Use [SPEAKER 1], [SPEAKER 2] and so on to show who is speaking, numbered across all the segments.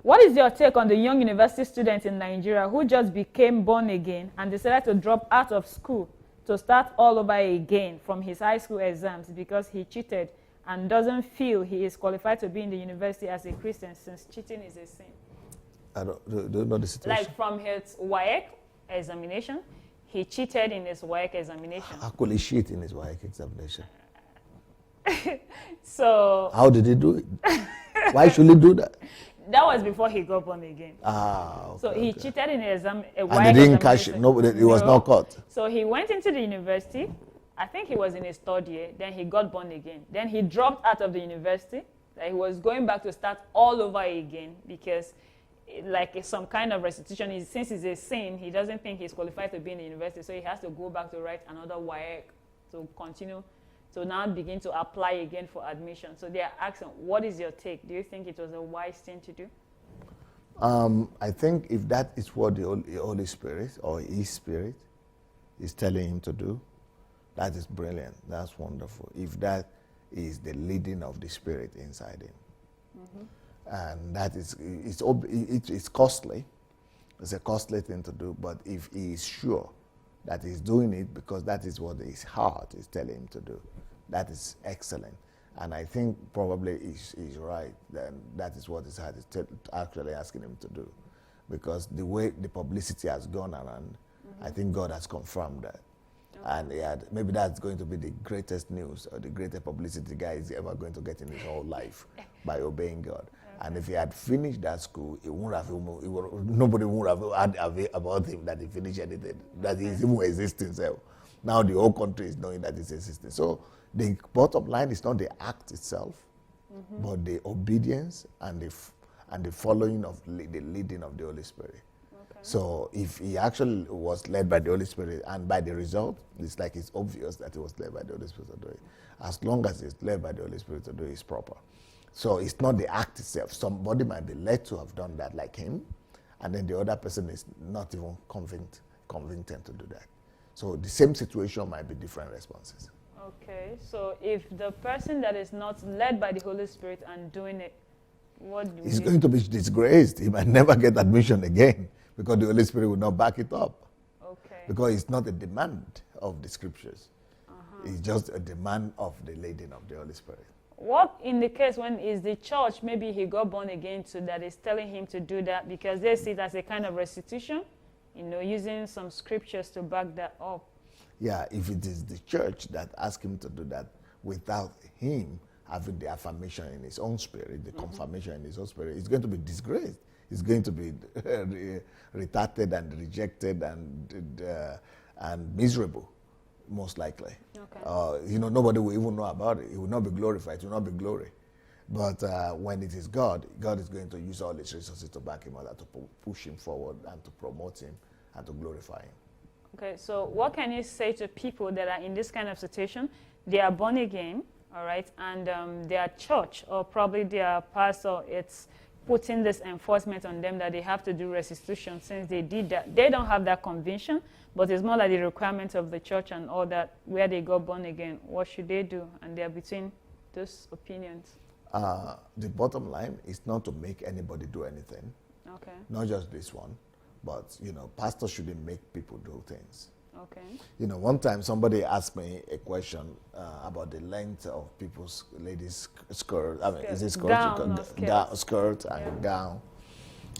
[SPEAKER 1] What is your take on the young university student in Nigeria who just became born again and decided to drop out of school to start all over again from his high school exams because he cheated and doesn't feel he is qualified to be in the university as a Christian since cheating is a sin?
[SPEAKER 2] I don't know the situation.
[SPEAKER 1] Like from his WAEC examination, he cheated in his WAEC examination.
[SPEAKER 2] How could he cheat in his WAEC examination?
[SPEAKER 1] So
[SPEAKER 2] how did he do it? Why should he do that?
[SPEAKER 1] That was before he got born again.
[SPEAKER 2] Okay,
[SPEAKER 1] so he cheated in the exam.
[SPEAKER 2] And he didn't catch it. No, he was not caught.
[SPEAKER 1] So he went into the university. I think he was in his third year. Then he got born again. Then he dropped out of the university. Like he was going back to start all over again because like some kind of restitution. Since it's a sin, he doesn't think he's qualified to be in the university. So he has to go back to write another WAEC to continue. So now begin to apply again for admission. So they are asking, what is your take? Do you think it was a wise thing to do?
[SPEAKER 2] I think if that is what the Holy Spirit or His Spirit is telling him to do, that is brilliant. That's wonderful. If that is the leading of the Spirit inside him. And that is, it's costly. It's a costly thing to do, but if he is sure that he's doing it because that is what his heart is telling him to do, that is excellent. And I think probably he's right. Then that is what his heart is actually asking him to do. Because the way the publicity has gone around, I think God has confirmed that. Okay. And maybe that's going to be the greatest news or the greatest publicity the guy is ever going to get in his whole life by obeying God. Okay. And if he had finished that school, nobody would have had about him that he finished anything, that he's even existing. So now the whole country is knowing that he's existing. So the bottom line is not the act itself, but the obedience and the following of the leading of the Holy Spirit. Okay. So if he actually was led by the Holy Spirit, and by the result, it's like it's obvious that he was led by the Holy Spirit to do it. As long as he's led by the Holy Spirit to do it, it's proper. So it's not the act itself. Somebody might be led to have done that like him, and then the other person is not even convinced to do that. So the same situation might be different responses.
[SPEAKER 1] Okay, so if the person that is not led by the Holy Spirit and doing it, what do
[SPEAKER 2] he's going to be disgraced. He might never get admission again because the Holy Spirit will not back it up.
[SPEAKER 1] Okay.
[SPEAKER 2] Because it's not a demand of the scriptures. It's just a demand of the leading of the Holy Spirit.
[SPEAKER 1] What in the case when is the church, maybe he got born again too, that is telling him to do that because they see it as a kind of restitution, using some scriptures to back that up?
[SPEAKER 2] Yeah, if it is the church that asked him to do that without him having the affirmation in his own spirit, the confirmation in his own spirit, he's going to be disgraced. He's going to be retarded and rejected and miserable, most likely. Okay. Nobody will even know about it. It will not be glorified. It will not be glory. But when it is God, God is going to use all his resources to back him up, to push him forward and to promote him and to glorify him.
[SPEAKER 1] Okay, so what can you say to people that are in this kind of situation? They are born again, all right, and their church or probably their pastor, it's putting this enforcement on them that they have to do restitution since they did that. They don't have that conviction, but it's more like the requirement of the church and all that where they got born again. What should they do? And they're between those opinions.
[SPEAKER 2] The bottom line is not to make anybody do anything.
[SPEAKER 1] Okay.
[SPEAKER 2] Not just this one. But, pastors shouldn't make people do things.
[SPEAKER 1] Okay.
[SPEAKER 2] One time somebody asked me a question about the length of ladies' skirt. I mean, is it skirt? Skirt and gown.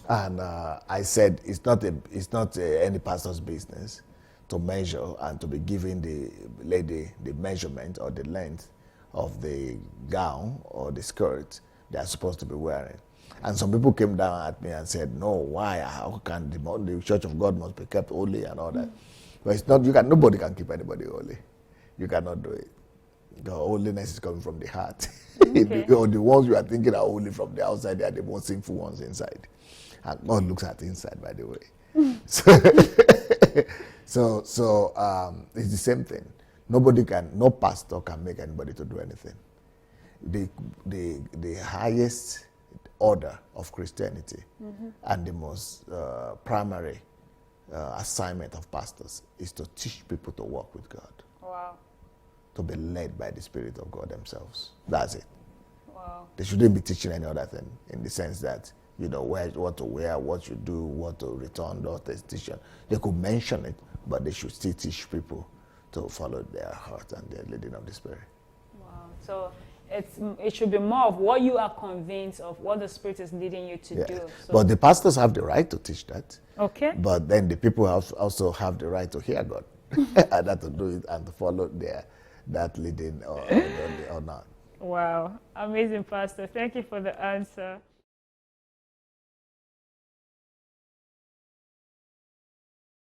[SPEAKER 2] And I said it's not any pastor's business to measure and to be giving the lady the measurement or the length of the gown or the skirt they are supposed to be wearing. And some people came down at me and said, no, why? How can the Church of God must be kept holy and all that? But it's not, nobody can keep anybody holy. You cannot do it. The holiness is coming from the heart. Okay. The ones you are thinking are holy from the outside, they are the most sinful ones inside. And God looks at the inside, by the way. So it's the same thing. No pastor can make anybody to do anything. The highest order of Christianity and the most primary assignment of pastors is to teach people to walk with God.
[SPEAKER 1] Wow.
[SPEAKER 2] To be led by the Spirit of God themselves. That's it.
[SPEAKER 1] Wow.
[SPEAKER 2] They shouldn't be teaching any other thing in the sense that, you know, what to wear, what you do, what to return, those teaching. They could mention it, but they should still teach people to follow their heart and their leading of the Spirit.
[SPEAKER 1] Wow. So it should be more of what you are convinced of, what the Spirit is leading you to do. So,
[SPEAKER 2] but the pastors have the right to teach that.
[SPEAKER 1] okay.
[SPEAKER 2] But then the people also have the right to hear God and that to do it and to follow that leading or not.
[SPEAKER 1] Wow. Amazing, Pastor. Thank you for the answer.